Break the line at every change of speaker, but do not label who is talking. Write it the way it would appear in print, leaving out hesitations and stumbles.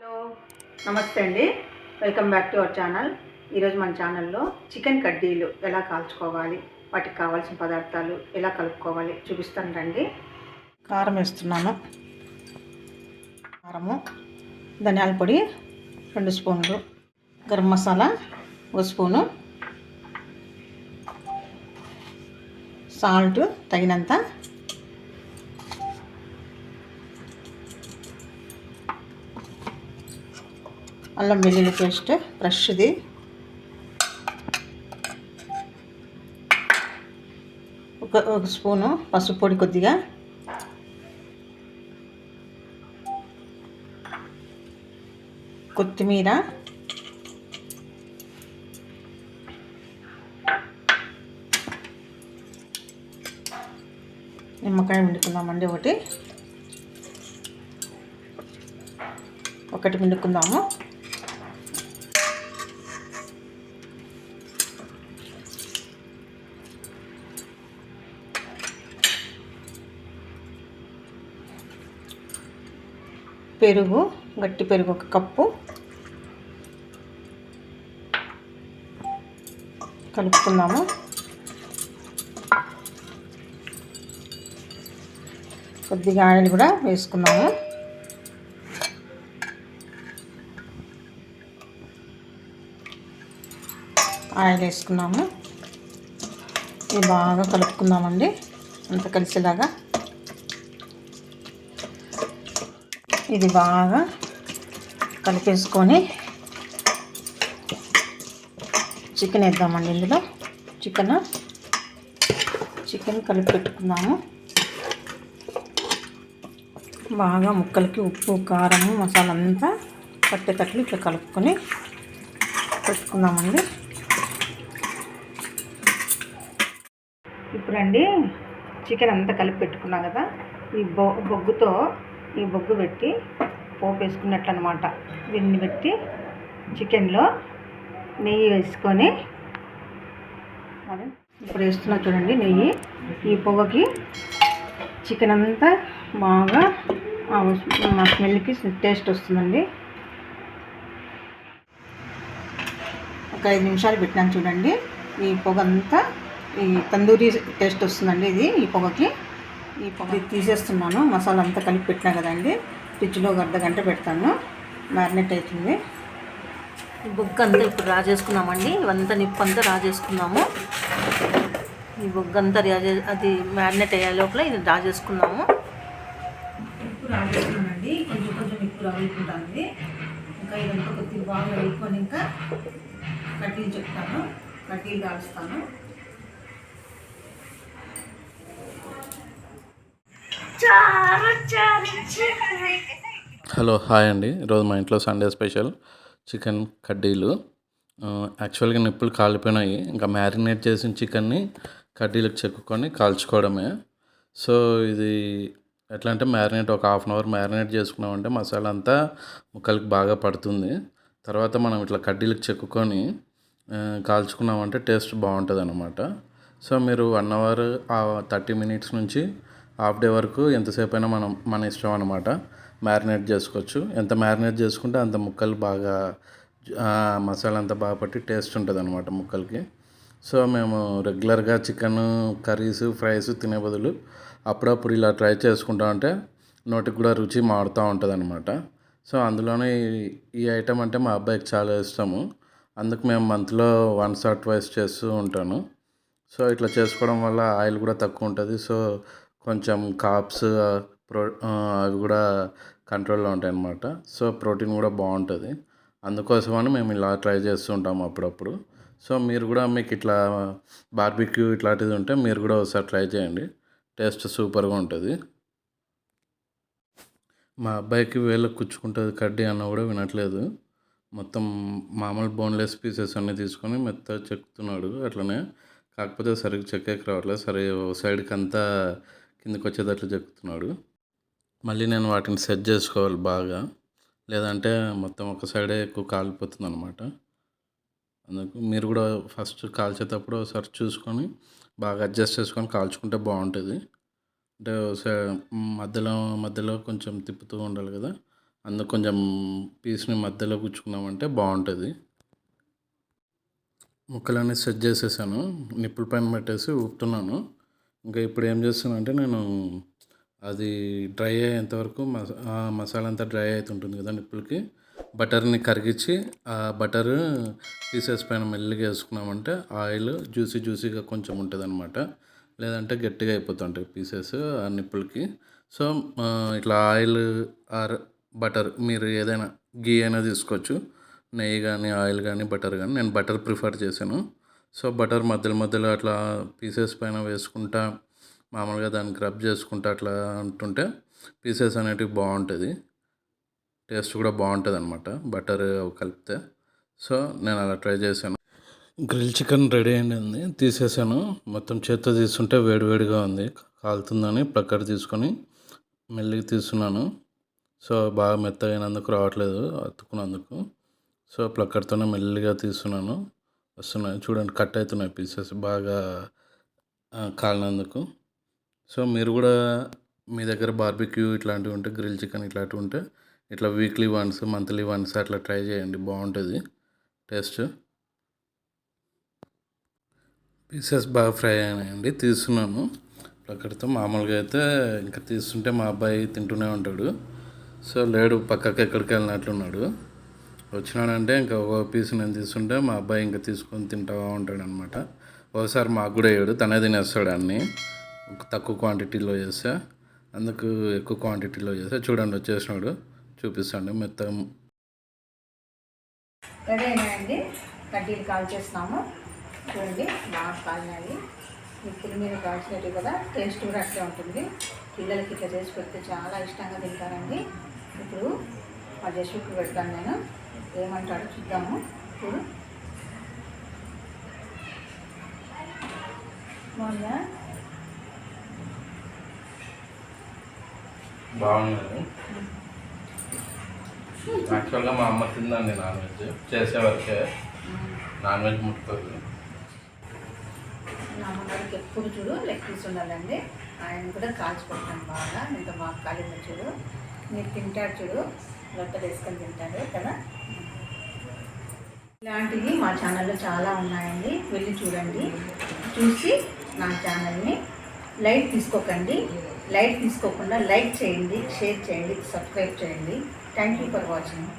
Hello, నమస్తే అండి. Welcome back to our channel. ఈరోజు మన ఛానల్లో చికెన్ కడ్డీలు ఎలా కాల్చుకోవాలి, వాటికి కావాల్సిన పదార్థాలు ఎలా కలుపుకోవాలి చూపిస్తాను రండి. కారం వేస్తున్నాను. కారము, ధనియాల పొడి 2 స్పూన్లు, గరం మసాలా 1 స్పూను, సాల్ట్ తగినంత, అల్లం వెల్లుల్లి పేస్ట్ ఫ్రెష్ది, ఒక స్పూను పసుపు పొడి, కొద్దిగా కొత్తిమీర, నిమ్మకాయ పిండుకుందామండి. ఒకటి పిండుకుందాము. పెరుగు, గట్టి పెరుగు 1 కప్పు కలుపుకుందాము. కొద్దిగా ఆయిల్ కూడా వేసుకుందాము. ఆయిల్ వేసుకున్నాము. ఇది బాగా కలుపుకుందామండి, అంత కలిసేలాగా. ఇది బాగా కలిపేసుకొని చికెన్ వేద్దామండి. ఇందులో చికెన్ కలిపి పెట్టుకుందాము. బాగా ముక్కలకి ఉప్పు, కారం, మసాలా అంతా పట్టేటట్లు ఇట్లా కలుపుకొని పెట్టుకుందామండి. ఇప్పుడండి చికెన్ అంతా కలిపి పెట్టుకున్నాం కదా, ఈ బొగ్గుతో ఈ బొగ్గు పెట్టి పోపు వేసుకున్నట్లు అనమాట. దీన్ని పెట్టి చికెన్లో నెయ్యి వేసుకొని, ఇప్పుడు వేస్తున్నా చూడండి నెయ్యి. ఈ పొగకి చికెన్ అంతా బాగా ఆ స్మెల్కి టేస్ట్ వస్తుందండి. ఒక 5 నిమిషాలు పెట్టినాను చూడండి. ఈ పొగ అంతా ఈ తందూరి టేస్ట్ వస్తుందండి. ఈ పొగ తీసేస్తున్నాను. మసాలా అంతా కలిపి పెట్టినా కదండి, ఫ్రిడ్జ్లో 1 అర్ధ గంట పెడతాను, మ్యారినేట్ అవుతుంది. ఈ బొగ్గు అంతా ఇప్పుడు రాజేసుకున్నామండి. ఇవంతా నిప్పు అంతా రాజేసుకున్నాము. ఈ బొగ్గు అంతా అది మ్యారినేట్ అయ్యే లోపల ఇది రాజేసుకున్నాము. నిప్పు రాజేసుకున్నామండి. కొంచెం నిప్పు రావుకుంటుంది. ఇంకా ఇదంతా కొద్దిగా బాగా వేసుకొని ఇంకా కడ్డీలు చెప్తాను, కడ్డీలు కాలుస్తాను.
హలో, హాయ్ అండి. ఈరోజు మా ఇంట్లో సండే స్పెషల్ చికెన్ కడ్డీలు. యాక్చువల్గా నిప్పులు కాలిపోయినాయి. ఇంకా మ్యారినేట్ చేసిన చికెన్ని కడ్డీలకు చెక్కుకొని కాల్చుకోవడమే. సో ఇది ఎట్లా అంటే మ్యారినేట్ ఒక 1/2 అవర్ మ్యారినేట్ చేసుకున్నామంటే మసాలా అంతా ముక్కలకి బాగా పడుతుంది. తర్వాత మనం ఇట్లా కడ్డీలకు చెక్కుకొని కాల్చుకున్నామంటే టేస్ట్ బాగుంటుంది అన్నమాట. సో మీరు 1 అవర్ 30 మినిట్స్ నుంచి హాఫ్ డే వరకు ఎంతసేపు అయినా మన ఇష్టం అనమాట మ్యారినేట్ చేసుకోవచ్చు. ఎంత మ్యారినేట్ చేసుకుంటే అంత ముక్కలు బాగా మసాలా అంతా బాగా పట్టి టేస్ట్ ఉంటుంది అనమాట ముక్కలకి. సో మేము రెగ్యులర్గా చికెన్ కర్రీస్, ఫ్రైస్ తినే బదులు అప్పుడప్పుడు ఇలా ట్రై చేసుకుంటా ఉంటే నోటికి కూడా రుచి మారుతూ ఉంటుంది అనమాట. సో అందులోనే ఈ ఐటెం అంటే మా అబ్బాయికి చాలా ఇష్టము. అందుకు మేము మంత్లో 1 or 2 చేస్తూ ఉంటాను. సో ఇట్లా చేసుకోవడం వల్ల ఆయిల్ కూడా తక్కువ ఉంటుంది. సో కొంచెం కార్బ్స్ అవి కూడా కంట్రోల్లో ఉంటాయి అన్నమాట. సో ప్రోటీన్ కూడా బాగుంటుంది. అందుకోసమని మేము ఇలా ట్రై చేస్తూ ఉంటాము అప్పుడప్పుడు. సో మీరు కూడా మీకు ఇట్లా బార్బిక్యూ ఇట్లాంటిది ఉంటే మీరు కూడా ఒకసారి ట్రై చేయండి, టేస్ట్ సూపర్గా ఉంటుంది. మా అబ్బాయికి వేళ్ళకు కుచ్చుకుంటుంది కడ్డీ అన్న కూడా వినట్లేదు. మొత్తం మామూలు బోన్లెస్ పీసెస్ అన్నీ తీసుకొని మెత్తగా చెక్కుతున్నాడు అట్లనే. కాకపోతే సరిగ్గా చెక్కకి రావట్లేదు. సరే సైడ్కి అంతా కిందకి వచ్చేటట్లు చెక్కుతున్నాడు. మళ్ళీ నేను వాటిని సెట్ చేసుకోవాలి బాగా, లేదంటే మొత్తం ఒక సైడే ఎక్కువ కాలిపోతుంది అనమాట. అందుకు మీరు కూడా ఫస్ట్ కాల్చేటప్పుడు ఒకసారి చూసుకొని బాగా అడ్జస్ట్ చేసుకొని కాల్చుకుంటే బాగుంటుంది. అంటే మధ్యలో మధ్యలో కొంచెం తిప్పుతూ ఉండాలి కదా, అందుకు కొంచెం పీస్ని మధ్యలో గుచ్చుకున్నామంటే బాగుంటుంది. ముక్కలన్నీ సెట్ చేసేసాను. నిప్పుల పైన పెట్టేసి ఊపుతున్నాను. ఇంకా ఇప్పుడు ఏం చేస్తున్నానంటే నేను అది డ్రై అయ్యేంత వరకు మసాలా అంతా డ్రై అవుతుంటుంది కదా నిప్పులకి, బటర్ని కరిగించి ఆ బటర్ పీసెస్ పైన మెల్లిగా వేసుకున్నామంటే ఆయిల్ జ్యూసీగా కొంచెం ఉంటుంది అనమాట. లేదంటే గట్టిగా అయిపోతుంటాయి పీసెస్ ఆ నిప్పులకి. సో ఇట్లా ఆయిల్ ఆర్ బటర్ మీరు ఏదైనా గీ అయినా తీసుకోవచ్చు, నెయ్యి కానీ ఆయిల్ కానీ బటర్ కానీ. నేను బటర్ ప్రిఫర్ చేశాను. సో బటర్ మధ్యలో అట్లా పీసెస్ పైన వేసుకుంటా మామూలుగా దానికి రబ్ చేసుకుంటా అట్లా అంటుంటే పీసెస్ అనేటివి బాగుంటుంది, టేస్ట్ కూడా బాగుంటుంది అనమాట బటర్ కలిపితే. సో నేను అలా ట్రై చేశాను. గ్రిల్ చికెన్ రెడీ అయింది, తీసేసాను. మొత్తం చేత్తో తీసుకుంటే వేడివేడిగా ఉంది, కాలుతుందని ప్లక్కర్ తీసుకొని మెల్లిగా తీస్తున్నాను. సో బాగా మెత్తగా అయినందుకు రావట్లేదు అతుక్కున్నందుకు. సో ప్లక్కర్తోనే మెల్లిగా తీస్తున్నాను. వస్తున్నాయి చూడండి, కట్ అవుతున్నాయి పీసెస్ బాగా కాలినందుకు. సో మీరు కూడా మీ దగ్గర బార్బిక్యూ ఇట్లాంటివి ఉంటే, గ్రిల్ చికెన్ ఇట్లాంటివి ఉంటే ఇట్లా వీక్లీ వన్స్ మంత్లీ వన్స్ అట్లా ట్రై చేయండి, బాగుంటుంది టేస్ట్. పీసెస్ బాగా ఫ్రై అయినాయండి, తీస్తున్నాను అక్కడితో. మామూలుగా అయితే ఇంకా తీస్తుంటే మా అబ్బాయి తింటూనే ఉంటాడు. సో లేడు, పక్కకి ఎక్కడికి వెళ్ళినట్లున్నాడు. వచ్చినాడంటే ఇంకా ఒక పీస్ నేను తీసుకుంటే మా అబ్బాయి ఇంకా తీసుకొని తింటూ ఉంటాడు అనమాట. ఒకసారి మాకు కూడా వేయడు, తనే తినేస్తాడు అన్నీ. తక్కువ క్వాంటిటీలో చేస్తే, అందుకు ఎక్కువ క్వాంటిటీలో చేస్తే. చూడండి వచ్చేసినాడు, చూపిస్తాండి మెత్తగా.
రెడీ అయినాయండి, కడ్డీలు కాల్చేస్తున్నాము. చూడండి బాగా కాలినాయి. నిప్పుల మీద కాల్చినట్టు కదా, టేస్ట్ కూడా అట్లే ఉంటుంది. పిల్లలకి ఇట్లా చేసి పెడితే చాలా ఇష్టంగా తింటారండి. ఇప్పుడు మా జస్వికి పెడతాను నేను, ఏమంటాడో చూద్దాము. ఇప్పుడు బాగుందా?
బాగుంది. యాక్చువల్గా మా అమ్మ తిందండి నాన్ వెజ్, చేసేవరకే నాన్ వెజ్ ముట్టుకోదు.
మా అమ్మగారికి ఎప్పుడు చూడు లెగ్ పీస్ ఉండాలండి. ఆయన కూడా కాల్చి పెడతాను బాగా, ఇంకా బాగా కాలింది చూడు. మీరు తింటాడు చూడు, రొట్టెలు వేసుకొని తింటాడు కదా. ఇలాంటివి మా ఛానల్లో చాలా ఉన్నాయండి, వెళ్ళి చూడండి. చూసి నా ఛానల్ని లైక్ తీసుకోకండి, లైక్ తీసుకోకుండా లైక్ చేయండి, షేర్ చేయండి, సబ్స్క్రైబ్ చేయండి. Thank you for watching.